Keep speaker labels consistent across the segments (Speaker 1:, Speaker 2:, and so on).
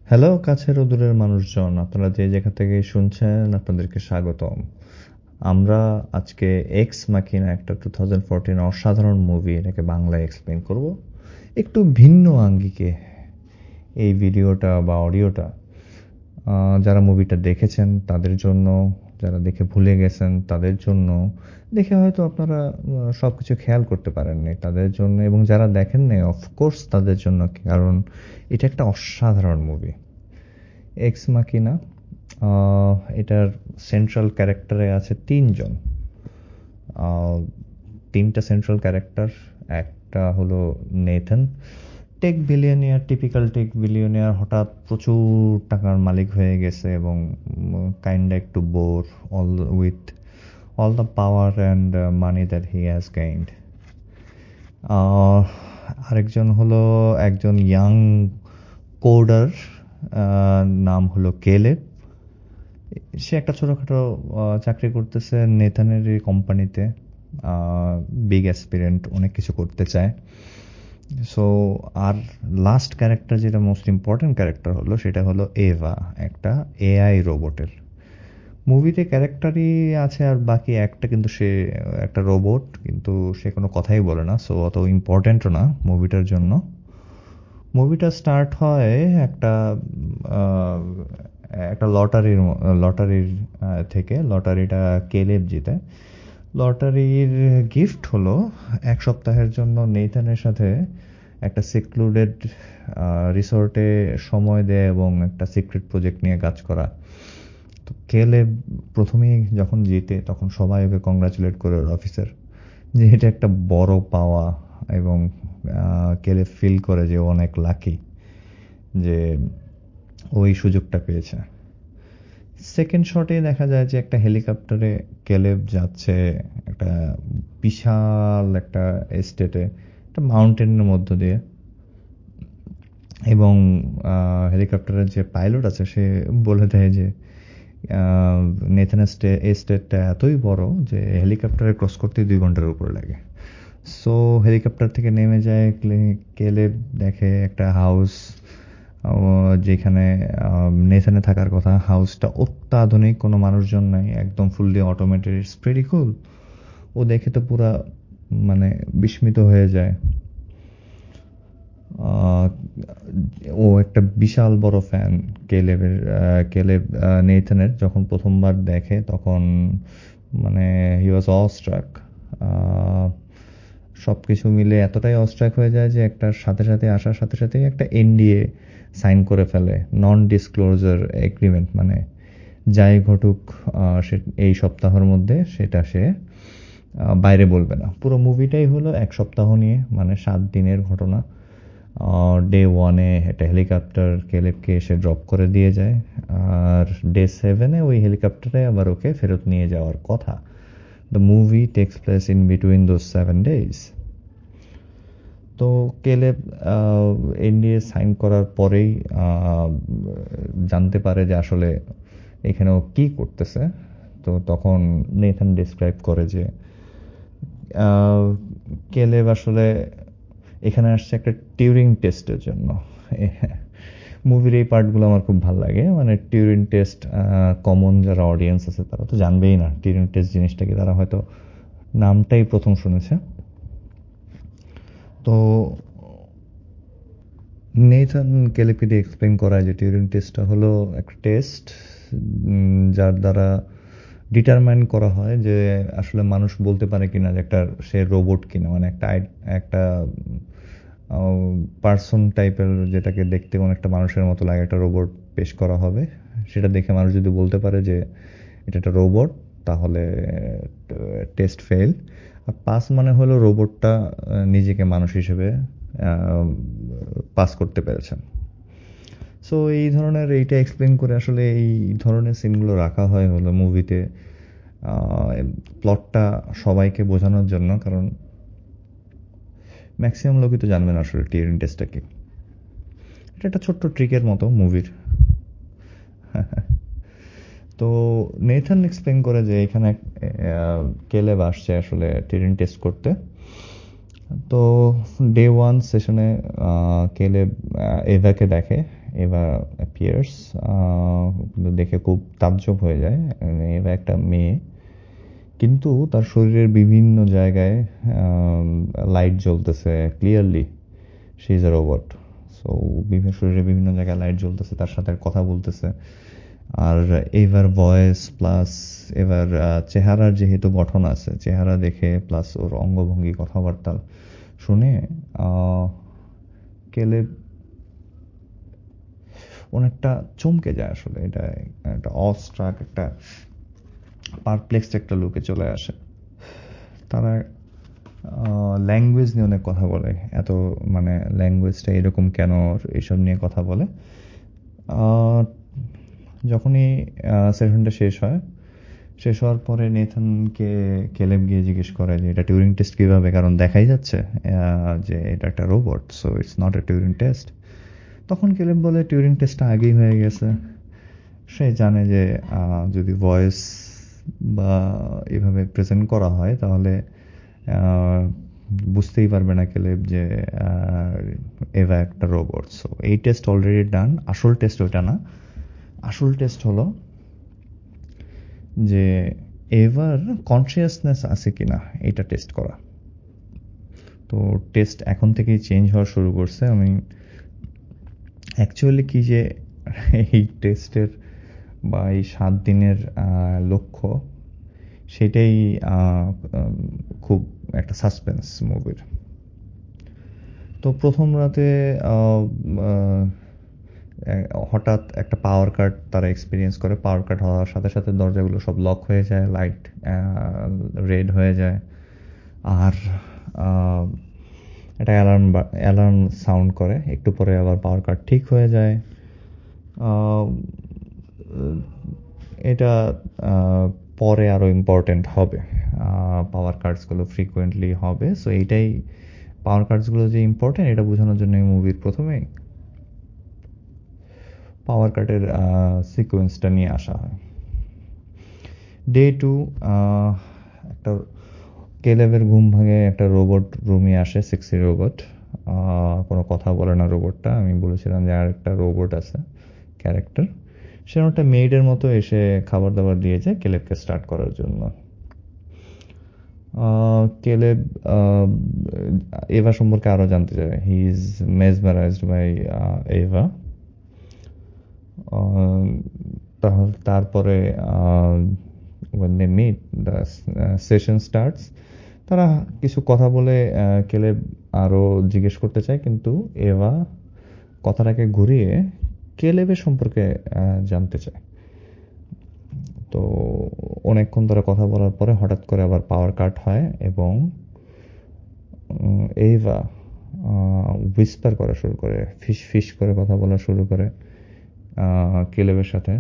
Speaker 1: Hello কাছের ও দূরের মানুষজন, আপনারা যে জায়গা থেকে শুনছেন আপনাদেরকে স্বাগতম। আমরা আজকে এক্স মাকিনা, একটা 2014 অসাধারণ মুভি, এটাকে বাংলায় এক্সপ্লেন করব একটু ভিন্ন আঙ্গিকে। এই ভিডিওটা বা অডিওটা যারা মুভিটা দেখেছেন তাদের জন্য, যারা দেখে ভুলে গেছেন তাদের জন্য, দেখে হয়তো আপনারা সব কিছু খেয়াল করতে পারেননি তাদের জন্য, এবং যারা দেখেন নাই অফকোর্স তাদের জন্য, কারণ এটা একটা অসাধারণ মুভি এক্স মাকিনা। এটার সেন্ট্রাল ক্যারেক্টারে আছে তিনজন, তিনটা সেন্ট্রাল ক্যারেক্টার। একটা হলো Nathan, tech billionaire, typical tech billionaire, হঠাৎ প্রচুর টাকার মালিক হয়ে গেছে এবং কাইন্ড একটু bored all with all the power and money that he has gained. আরেকজন হলো একজন ইয়াং কোডার, নাম হলো কেলেব। সে একটা ছোটোখাটো চাকরি করতেছে নেথানের কোম্পানিতে, বিগ অ্যাসপিরেন্ট, অনেক কিছু করতে চায়। সো আর লাস্ট ক্যারেক্টার, যেটা মোস্ট ইম্পর্ট্যান্ট ক্যারেক্টার হলো, সেটা হলো এভা, একটা এআই রোবটের। মুভিতে ক্যারেক্টারই আছে আর বাকি একটা, কিন্তু সে একটা রোবট, কিন্তু সে কোনো কথাই বলে না, সো অত ইম্পর্ট্যান্টও না মুভিটার জন্য। মুভিটা স্টার্ট হয় একটা আহ, একটা লটারির থেকে। লটারিটা কেলেব জিতে। লটারির গিফট হলো 1 সপ্তাহের জন্য নেইথানের সাথে একটা সিক্লুডেড রিসোর্টে সময় দেয় এবং একটা সিক্রেট প্রজেক্ট নিয়ে কাজ করা। তো কেলেব প্রথমেই যখন জিতে তখন সবাই ওকে কংগ্রাচুলেট করে, ওর অফিসার, যে এটা একটা বড় পাওয়া। এবং কেলেব ফিল করে যে ও অনেক লাকি যে ওই সুযোগটা পেয়েছে। সেকেন্ড শটে দেখা যায় যে একটা হেলিকপ্টারে কেলেব যাচ্ছে একটা বিশাল একটা এস্টেটে, একটা মাউন্টেনের মধ্য দিয়ে। এবং হেলিকপ্টারের যে পাইলট আছে সে বলে দেয় যে নেথানের এস্টেটটা এতই বড় যে হেলিকপ্টারে ক্রস করতে 2 ঘন্টার উপরে লাগে। সো হেলিকপ্টার থেকে নেমে যায়, কেলেব দেখে একটা হাউস যেখানে নেথানে থাকার কথা। হাউসটা অত্যাধুনিক, কোনো মানুষজন নাই, একদম ফুললি অটোমেটেড, ইটস প্রিটি কুল। ও দেখে তো পুরা মানে বিস্মিত হয়ে যায়। আহ, ও একটা বিশাল বড় ফ্যান কেলেবের। কেলেব নেথানের যখন প্রথমবার দেখে তখন মানে হি ওয়াজ অস্ট্রাক। সব কিছু মিলে এতটাই অস্ট্রাক হয়ে যায় যে একটার সাথে সাথে আসার সাথে সাথেই একটা এনডিএ সাইন করে ফেলে, নন ডিসক্লোজার এগ্রিমেন্ট। মানে যাই ঘটুক সে এই সপ্তাহের মধ্যে সেটা সে বাইরে বলবে না। পুরো মুভিটাই হলো 1 সপ্তাহ নিয়ে, মানে 7 দিনের ঘটনা। ডে 1-এ একটা হেলিকপ্টার কেলেবকে এসে ড্রপ করে দিয়ে যায়, আর ডে 7-এ ওই হেলিকপ্টারে আবার ওকে ফেরত নিয়ে যাওয়ার কথা। The movie takes place in between those 7 days। তো কেলেব এনডিএ সাইন করার পরেই জানতে পারে যে আসলে এখানে ও কী করতেছে। তো তখন নেথান ডিসক্রাইব করে যে কেলেব আসলে এখানে আসছে একটা টিউরিং টেস্টের জন্য। মুভির এই পার্টগুলো আমার খুব ভালো লাগে, মানে টিউরিং টেস্ট, কমন যারা অডিয়েন্স আছে তারা তো জানবেই না টিউরিং টেস্ট জিনিসটা কি, তারা হয়তো নামটাই প্রথম শুনেছে। তো নেথান কেলেবকে দিয়ে এক্সপ্লেন করায় যে টিউরিং টেস্টটা হলো একটা টেস্ট যার দ্বারা ডিটারমাইন করা হয় যে আসলে মানুষ বলতে পারে কিনা যে একটা সে রোবট কিনা, মানে একটা একটা পার্সন টাইপের, যেটাকে দেখতে অনেকটা মানুষের মতো লাগে, একটা রোবট পেশ করা হবে। সেটা দেখে মানুষ যদি বলতে পারে যে এটা একটা রোবট, তাহলে টেস্ট ফেল। আর পাস মানে হলো রোবটটা নিজেকে মানুষ হিসেবে পাস করতে পেরেছেন। সো এই ধরনের এইটা এক্সপ্লেন করে আসলে এই ধরনের সিনগুলো রাখা হয় হলো মুভিতে, প্লটটা সবাইকে বোঝানোর জন্য। কারণ ম্যাক্সিমাম লোকই তো জানবে না আসলে টিউরিং টেস্টটা কি। এটা একটা ছোট্ট ট্রিকের মতো মুভির। তো নেথান এক্সপ্লেন করে যে এখানে কেলেব আসছে আসলে টিউরিং টেস্ট করতে। তো ডে 1 সেশনে কেলেব এভাকে দেখে। এভা অ্যাপিয়ার্স, কিন্তু দেখে খুব তাজ্জব হয়ে যায়। এভা একটা মেয়ে, কিন্তু তার শরীরের বিভিন্ন জায়গায় লাইট জ্বলতেছে clearly, she is a robot. So শরীরের বিভিন্ন জায়গায় লাইট জ্বলতেছে, তার সাথে কথা বলতেছে। আর এবার ভয়েস প্লাস এবার চেহারার যেহেতু গঠন আছে, চেহারা দেখে প্লাস ওর অঙ্গভঙ্গি কথাবার্তা শুনে কেলেব অনেকটা চমকে যায়। আসলে এটা একটা অস্ট্রাক, একটা পারপ্লেক্সড একটা লুকে চলে আসে। তারা ল্যাঙ্গুয়েজ নিয়ে অনেক কথা বলে, এত মানে ল্যাঙ্গুয়েজটা এরকম কেন, এইসব নিয়ে কথা বলে। যখনই সেশনটা শেষ হওয়ার পরে নেথানকে কেলেব গিয়ে জিজ্ঞেস করে যে এটা টিউরিং টেস্ট কীভাবে, কারণ দেখাই যাচ্ছে যে এটা একটা robot, so it's not a Turing test. তখন কেলেব বলে টিউরিং টেস্টটা আগেই হয়ে গেছে। সে জানে যে যদি ভয়েস বা এভাবে প্রেজেন্ট করা হয় তাহলে বুঝতেই পারবে না কেলেব যে এভা একটা রোবট। সো এই টেস্ট অলরেডি ডান। আসল টেস্ট ওইটা না, আসল টেস্ট হলো যে এভার কনসিয়াসনেস আছে কিনা এটা টেস্ট করা। তো টেস্ট এখন থেকেই চেঞ্জ হওয়া শুরু করছে। আমি অ্যাকচুয়ালি কি যে এই টেস্টের বা এই 7 দিনের লক্ষ্য, সেটাই খুব একটা সাসপেন্স মুভির। তো প্রথম রাতে হঠাৎ একটা পাওয়ার কাট তারা এক্সপিরিয়েন্স করে। পাওয়ার কাট হওয়ার সাথে সাথে দরজাগুলো সব লক হয়ে যায়, লাইট রেড হয়ে যায়, আর একটা অ্যালার্ম সাউন্ড করে। একটু পরে আবার পাওয়ার কাট ঠিক হয়ে যায়। এটা পরে আরও ইম্পর্টেন্ট হবে, পাওয়ার কাটসগুলো ফ্রিকোয়েন্টলি হবে। সো এইটাই, পাওয়ার কাটসগুলো যে ইম্পর্টেন্ট এটা বোঝানোর জন্য এই মুভির প্রথমেই পাওয়ার কাটের সিকোয়েন্সটা নিয়ে আসা হয়। ডে 2, একটা কেলেবের ঘুম ভাঙে, একটা রোবট রুমে আসে, সেক্সি রোবট। কোনো কথা বলে না রোবটটা। আমি বলেছিলাম যে আর একটা রোবট আছে ক্যারেক্টার, সে একটা মেইডের মতো এসে খাবার দাবার দিয়ে যায় কেলেবকে স্টার্ট করার জন্য। কেলেব এভা সম্পর্কে আরও জানতে চায়। He is mesmerised by Eva. তারপরে when they meet, the session starts. তারা কিছু কথা বলে কেলেব আরও জিজ্ঞেস করতে চায়, কিন্তু এভা কথাটাকে ঘুরিয়ে কেলেবের সম্পর্কে জানতে চায়। তো অনেকক্ষণ ধরে কথা বলার পরে হঠাৎ করে আবার পাওয়ার কাট হয় এবং এভা হুইসপার করা শুরু করে, ফিস ফিস করে কথা বলা শুরু করে কেলেবের সাথে।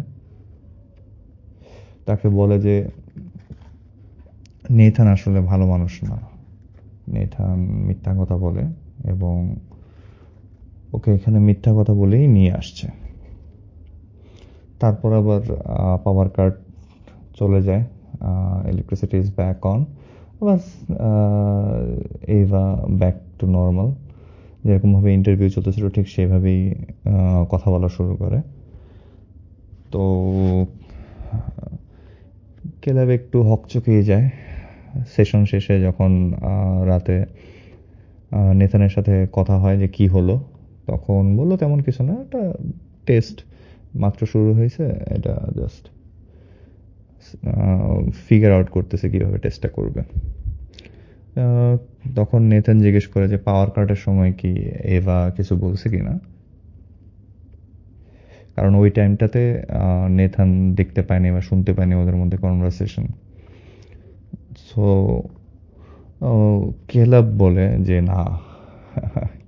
Speaker 1: তাকে বলে যে নেথান আসলে ভালো মানুষ না, নেথান মিথ্যা কথা বলে এবং ওকে এখানে মিথ্যা কথা বলেই নিয়ে আসছে। তারপর আবার পাওয়ার কাট চলে যায়, ইলেকট্রিসিটি ইজ ব্যাক অন। আবার এভা ব্যাক টু নর্মাল, যেরকমভাবে ইন্টারভিউ চলতেছিল ঠিক সেভাবেই কথা বলা শুরু করে। তো কেলেব একটু হকচকিয়ে যায়। সেশন শেষে যখন রাতে নেথানের সাথে কথা হয় যে কি হলো, তখন বললো তেমন কিছু না, এটা টেস্ট মাত্র শুরু হয়েছে, এটা জাস্ট ফিগার আউট করতেছে কীভাবে টেস্টটা করবে। তখন নেথান জিজ্ঞেস করে যে পাওয়ার কাটের সময় কি এভা কিছু বলছে কি না, কারণ ওই টাইমটাতে নেথান দেখতে পায়নি বা শুনতে পায়নি ওদের মধ্যে কনভারসেশন। সো কেলেব বলে যে না,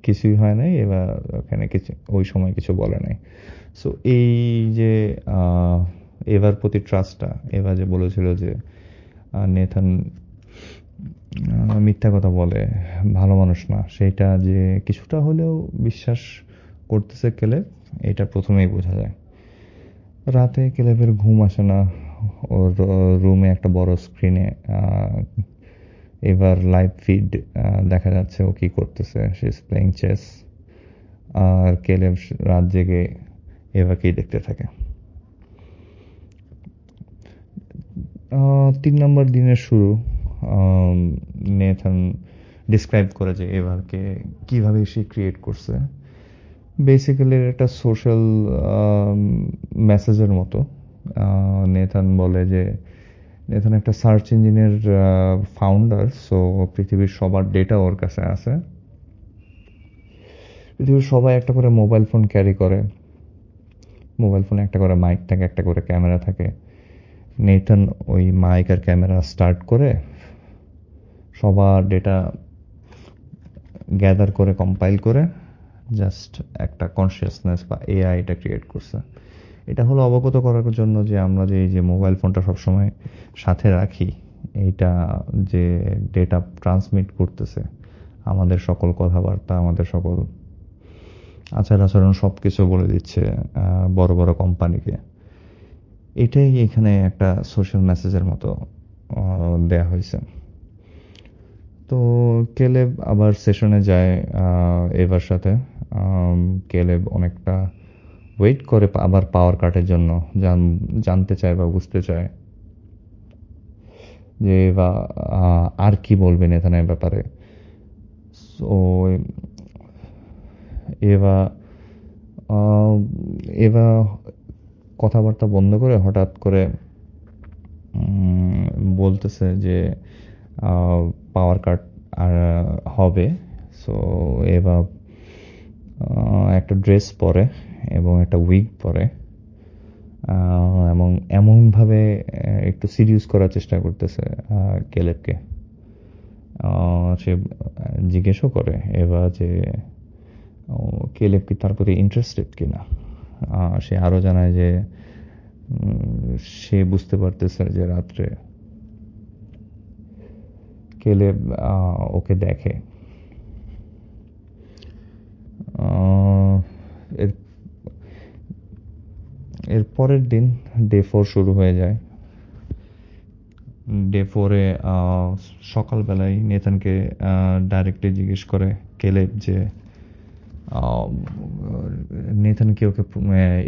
Speaker 1: কিছুই হয় নাই, এবার ওখানে কিছু ওই সময় কিছু বলে নাই। সো এই যে এভার প্রতি ট্রাস্টটা, এভা যে বলেছিল যে নেথান মিথ্যা কথা বলে, ভালো মানুষ না, সেইটা যে কিছুটা হলেও বিশ্বাস করতেছে কেলেব, এটা প্রথমেই বোঝা যায়। রাতে কেলেবের ঘুম আসে না। ওর রুমে একটা বড় স্ক্রিনে এবার লাইভ ফিড দেখা যাচ্ছে ও কি করতেছে, সে ইজ প্লেইং চেস। আর কেলেব রাত জেগে এভাকেই দেখতে থাকে। 3 নম্বর দিনের শুরু, নেথান ডিসক্রাইব করে যে এভাকে কিভাবে সে ক্রিয়েট করছে। বেসিক্যালি একটা সোশ্যাল মেসেজের মতো। নেথান বলে যে নেথান একটা সার্চ ইঞ্জিনের ফাউন্ডার, সো পৃথিবীর সবার ডেটা ওর কাছে আছে। পৃথিবীর সবাই একটা করে মোবাইল ফোন ক্যারি করে, মোবাইল ফোনে একটা করে মাইক থাকে, একটা করে ক্যামেরা থাকে। নেথান ওই মাইক আর ক্যামেরা স্টার্ট করে সবার ডেটা গ্যাদার করে কম্পাইল করে জাস্ট একটা কনসিয়াসনেস বা এআইটা ক্রিয়েট করছে। এটা হলো অবগত করার জন্য যে আমরা যে এই যে মোবাইল ফোনটা সবসময় সাথে রাখি, এইটা যে ডেটা ট্রান্সমিট করতেছে, আমাদের সকল কথাবার্তা, আমাদের সকল আচার আচরণ সব কিছু বলে দিচ্ছে বড় বড় কোম্পানিকে। এটাই এখানে একটা সোশ্যাল মেসেজের মতো দেয়া হয়েছে। তো কেলেব আবার সেশনে যায় এভার সাথে। কেলেব অনেকটা ওয়েট করে আবার পাওয়ার কাটের জন্য, জানতে চায় বা বুঝতে চায় যে এভা আর কি বলবে নেথানের ব্যাপারে। সো এভা এভা কথাবার্তা বন্ধ করে হঠাৎ করে বলতেছে যে পাওয়ার কাট আর হবে। সো এভা একটা ড্রেস পরে এবং একটা উইগ পরে এবং এমনভাবে একটু সিরিয়াস করার চেষ্টা করতেছে কেলেবকে। সে জিজ্ঞেসও করে এভা যে কেলেব কি তার প্রতি ইন্টারেস্টেড কিনা। সে আরও জানায় যে সে বুঝতে পারতেছে যে রাত্রে কেলেব ওকে দেখে। এর পরের দিন ডে 4 শুরু হয়ে যায়। ডে 4-এ সকালবেলায় নেথানকে ডাইরেক্টলি জিজ্ঞেস করে কেলেব যে নেথান কি ওকে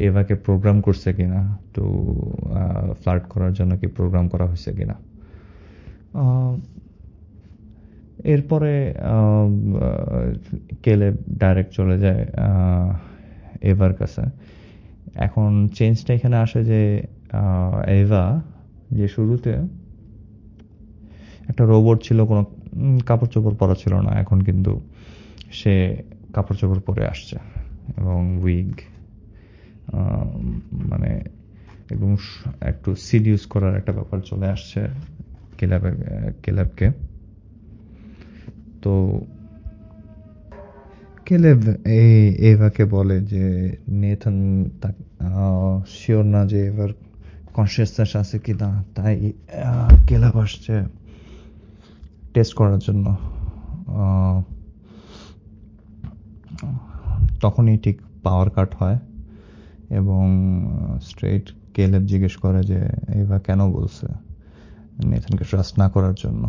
Speaker 1: এভাকে প্রোগ্রাম করছে কিনা, তো ফ্লার্ট করার জন্য কি প্রোগ্রাম করা হয়েছে কিনা। এরপরে কেলেব ডাইরেক্ট চলে যায় এভার কাছে। এখন চেঞ্জটা এখানে আসে যে এভা যে শুরুতে একটা রোবট ছিল, কোনো কাপড় চোপড় পরা ছিল না, এখন কিন্তু সে কাপড় চোপড় পরে আসছে এবং উইগ, মানে একদম একটু সিডিউস করার একটা ব্যাপার চলে আসছে কেলেবকে। তো কেলেব এভাকে বলে যে নেথান শিওর না যে এবার কনসিয়াসনেস আছে কিনা, তাই কেলেব আসছে টেস্ট করার জন্য। তখনই ঠিক পাওয়ার কাট হয় এবং স্ট্রেট কেলেব জিজ্ঞেস করে যে এভা কেন বলছে নেথানকে ট্রাস্ট না করার জন্য।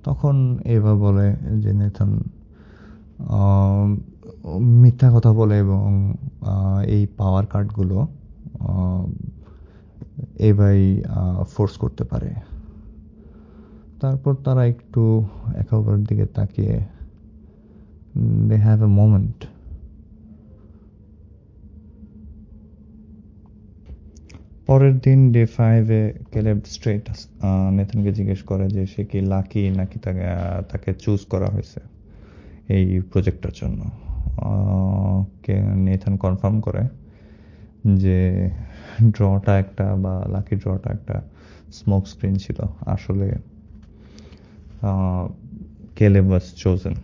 Speaker 1: তখন এভা বলে যে নেথান মিথ্যা কথা বলে এবং এই পাওয়ার কার্ডগুলো এভাই ফোর্স করতে পারে। তারপর তারা একটু একে অপরের দিকে তাকিয়ে দে হ্যাভ এ মোমেন্ট। পরের দিন ডে 5-এ কেলেব স্ট্রেট নেথানকে জিজ্ঞেস করে যে সে কি লাকি নাকি তাকে চুজ করা হয়েছে এই প্রজেক্টটার জন্য। নেথান কনফার্ম করে যে ড্রটা একটা বা লাকি ড্রটা একটা স্মোক স্ক্রিন ছিল, আসলে কেলেব ওয়াজ চোজেন।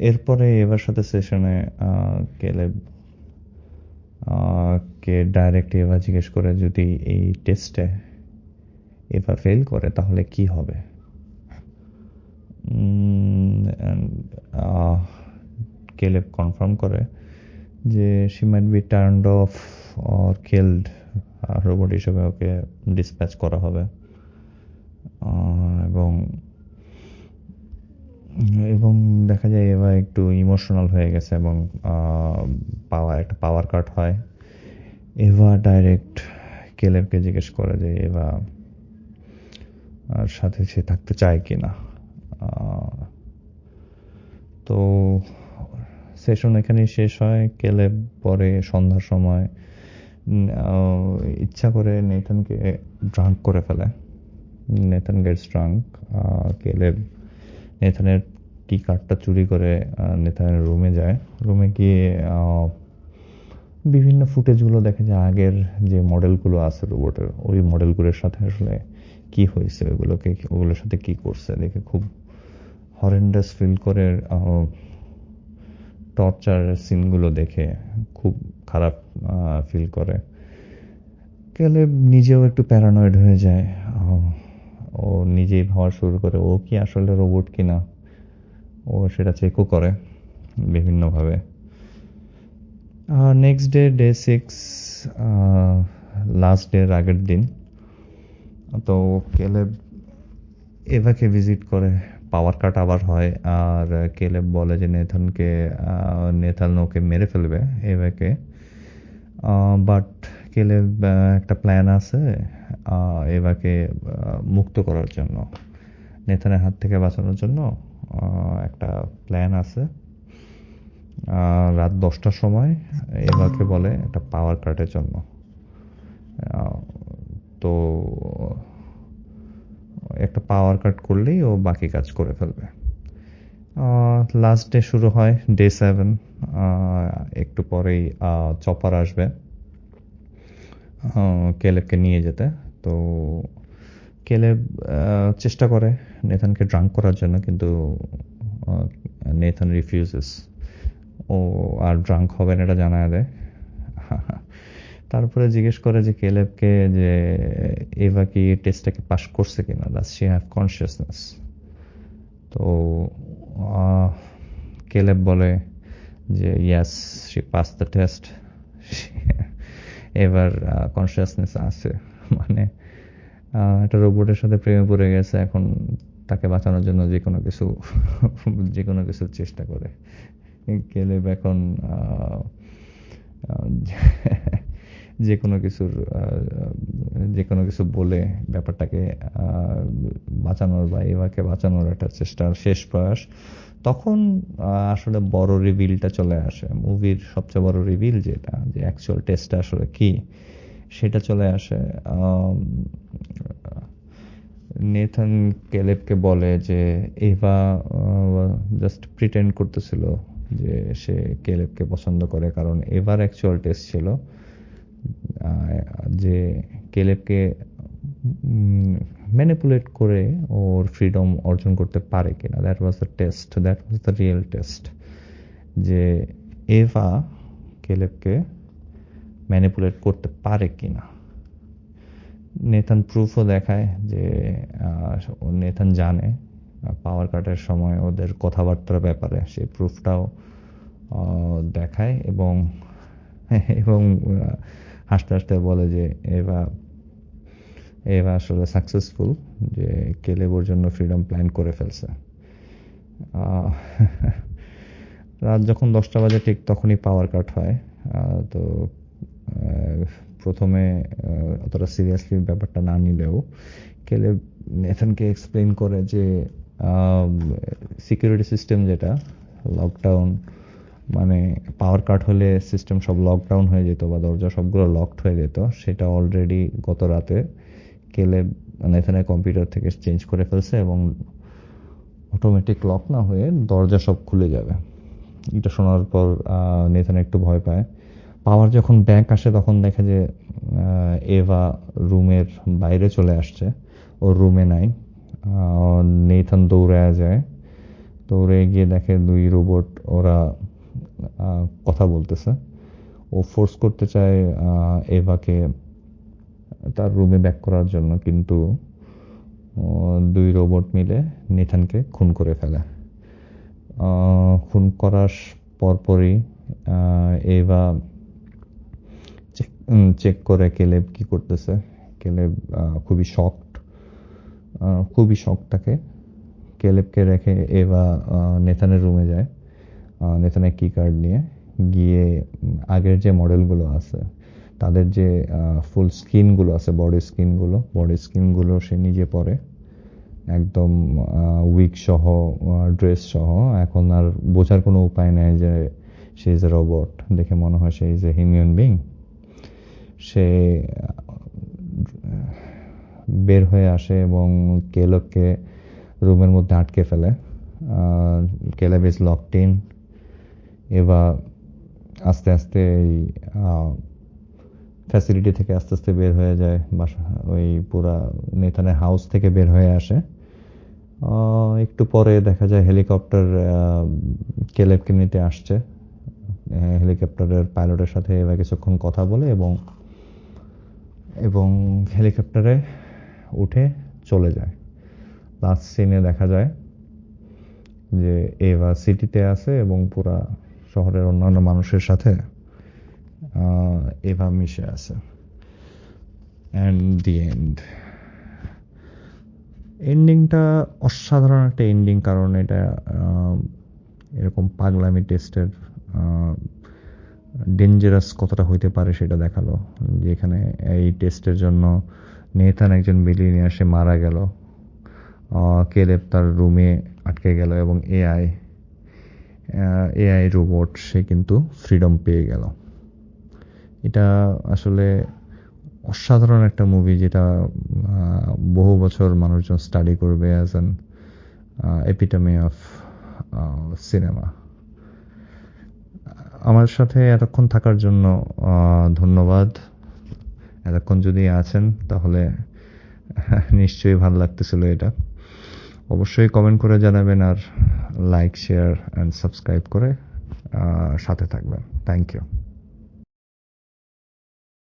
Speaker 1: এরপরে এবার সাথে সেশনে কেলেব কে ডাইরেক্ট এভা জিজ্ঞেস করে যদি এই টেস্টে এভা ফেল করে তাহলে কি হবে। কেলেব কনফার্ম করে যে she might be turned of or killed, robot হিসেবে ওকে ডিসপ্যাচ করা হবে। এবং এবং দেখা যায় এবার একটু ইমোশনাল হয়ে গেছে এবং একটা পাওয়ার কাট হয়। এভা ডাইরেক্ট কেলেবকে জিজ্ঞেস করে যে এভা আর সাথে সে থাকতে চায় কিনা। তো সেশন এখানেই শেষ হয়। কেলেব পরে সন্ধ্যার সময় ইচ্ছা করে নেথানকে ড্রাঙ্ক করে ফেলে। Nathan gets drunk. কেলেব নেথানের কি কার্ডটা চুরি করে নেথানের রুমে যায়। রুমে গিয়ে বিভিন্ন ফুটেজগুলো দেখে যে আগের যে মডেলগুলো আছে রোবটের, ওই মডেলগুলোর সাথে আসলে কি হয়েছে, ওগুলোর সাথে কি করছে দেখে খুব হরেন্ডাস ফিল করে। টর্চার সিনগুলো দেখে খুব খারাপ ফিল করে। কেলেব নিজেও একটু প্যারানয়েড হয়ে যায়। ও নিজেই ভাবা শুরু করে ও কি আসলে রোবট কিনা। ও সেটা চেকও করে বিভিন্নভাবে। নেক্সট ডে 6, লাস্ট ডের আগের দিন। তো কেলেব এভাকে ভিজিট করে। পাওয়ার কাট আবার হয় আর কেলেব বলে যে নেথান ওকে মেরে ফেলবে এভাকে। বাট কেলেব একটা প্ল্যান আছে এভাকে মুক্ত করার জন্য, নেথানের হাত থেকে বাঁচানোর জন্য একটা প্ল্যান আছে। রাত 10টার সময় এভাকে বলে একটা পাওয়ার কাটের জন্য। তো একটা পাওয়ার কাট করলেই ও বাকি কাজ করে ফেলবে। লাস্ট ডে শুরু হয়, ডে 7। একটু পরেই চপার আসবে কেলেবকে নিয়ে যেতে। তো কেলেব চেষ্টা করে নেথানকে ড্রাঙ্ক করার জন্য, কিন্তু নেথান রিফিউজেস। ও আর ড্রাঙ্ক হবে না এটা জানায় দেয়। তারপরে জিজ্ঞেস করে যে কেলেবকে যে এভা কি টেস্টটাকে পাস করছে কিনা, ডাজ শি হ্যাভ কনসিয়াসনেস। তো কেলেব বলে যে ইয়াস, শি পাস দ্য টেস্ট, এবার কনসিয়াসনেস আছে। মানে একটা রোবটের সাথে প্রেমে পড়ে গেছে, এখন তাকে বাঁচানোর জন্য যে কোনো কিছু চেষ্টা করে। কেলেব এখন যে কোনো কিছুর যে কোনো কিছু বলে ব্যাপারটাকে বাঁচানোর বা এভাকে বাঁচানোর একটা চেষ্টার শেষ প্রয়াস। তখন আসলে বড় রিভিলটা চলে আসে, মুভির সবচেয়ে বড় রিভিল যেটা, যে অ্যাকচুয়াল টেস্টটা আসলে কি, সেটা চলে আসে। নেথান কেলেবকে বলে যে এভা জাস্ট প্রিটেন্ড করতেছিল যে সে কেলেবকে পছন্দ করে, কারণ এভার অ্যাকচুয়াল টেস্ট ছিল যে কেলেবকে ম্যানিপুলেট করে ওর ফ্রিডম অর্জন করতে পারে কিনা। That was the test, that was the real test, যে এভা কেলেবকে ম্যানিপুলেট করতে পারে কিনা। নেথান প্রুফও দেখায় যে নেথান জানে পাওয়ার কাটের সময় ওদের কথাবার্তার ব্যাপারে, সেই প্রুফটাও দেখায় এবং এবং হাসতে হাসতে বলে যে এভা আসলে সাকসেসফুল, যে কেলেবর জন্য ফ্রিডম প্ল্যান করে ফেলছে। রাত যখন 10টা বাজে ঠিক তখনই পাওয়ার কাট হয়। তো প্রথমে অতটা সিরিয়াসলি ব্যাপারটা না নিলেও কেলেব নেথানকে এক্সপ্লেইন করে যে সিকিউরিটি সিস্টেম যেটা লকডাউন, মানে পাওয়ার কাট হলে সিস্টেম সব লকডাউন হয়ে যেত বা দরজা সবগুলো লকড হয়ে যেত, সেটা অলরেডি গত রাতে কেলেব নেথানের কম্পিউটার থেকে চেঞ্জ করে ফেলছে এবং অটোমেটিক লক না হয়ে দরজা সব খুলে যাবে। এটা শোনার পর নেথান একটু ভয় পায়। পাওয়ার যখন ব্যাক আসে তখন দেখে যে এভা রুমের বাইরে চলে আসছে, ওর রুমে নাই। নেথান দৌড়ে যায়, দৌড়ে গিয়ে দেখে দুই রোবট ওরা কথা বলতেছে। ও ফোর্স করতে চায় এভাকে তার রুমে ব্যাক করার জন্য, কিন্তু দুই রোবট মিলে নেথানকে খুন করে ফেলে। খুন করার পরপরই এভা চেক করে কেলেব কি করতেছে। কেলেব খুবই শকড থাকে। কেলেবকে রেখে এভা নেথানের রুমে যায়, নেথানের কি কার্ড নিয়ে গিয়ে আগের যে মডেলগুলো আছে তাদের যে ফুল স্কিনগুলো আছে, বডি স্কিনগুলো সে নিজে পরে, একদম উইক সহ, ড্রেস সহ। এখন আর বোঝার কোনো উপায় নেই যে সে ইজ এ রোবট, দেখে মনে হয় সে ইজ এ হিউম্যান বিং। সে বের হয়ে আসে এবং কেলেবকে রুমের মধ্যে আটকে ফেলে। কেলেব ইজ লকড ইন। এভা আস্তে আস্তে এই ফ্যাসিলিটি থেকে আস্তে আস্তে বের হয়ে যায়, বাসা ওই পুরা নেথানের হাউস থেকে বের হয়ে আসে। একটু পরে দেখা যায় হেলিকপ্টার কেলেবকে নিতে আসছে। হেলিকপ্টারের পাইলটের সাথে এবার কিছুক্ষণ কথা বলে এবং হেলিকপ্টারে উঠে চলে যায়। লাস্ট সিনে দেখা যায় যে এভা সিটিতে আছে এবং পুরা শহরের অন্যান্য মানুষের সাথে এভা মিশে আছে। অ্যান্ড দি এন্ডিংটা অসাধারণ একটা এন্ডিং, কারণ এটা এরকম পাগলামি টেস্টের ডেঞ্জারাস কতটা হইতে পারে সেটা দেখালো। যেখানে এই টেস্টের জন্য নেথান একজন বিলিয়নিয়ার সে মারা গেল, কেলেব তার রুমে আটকে গেল এবং এআই রোবট সে কিন্তু ফ্রিডম পেয়ে গেল। এটা আসলে অসাধারণ একটা মুভি, যেটা বহু বছর মানুষজন স্টাডি করবে অ্যাজ অ্যান এপিটমি অফ সিনেমা। আমার সাথে এতক্ষণ থাকার জন্য ধন্যবাদ। এতক্ষণ যদি আছেন তাহলে নিশ্চয়ই ভালো লাগতেছিল এটা। অবশ্যই কমেন্ট করে জানাবেন, আর লাইক, শেয়ার অ্যান্ড সাবস্ক্রাইব করে সাথে থাকবেন। Thank you.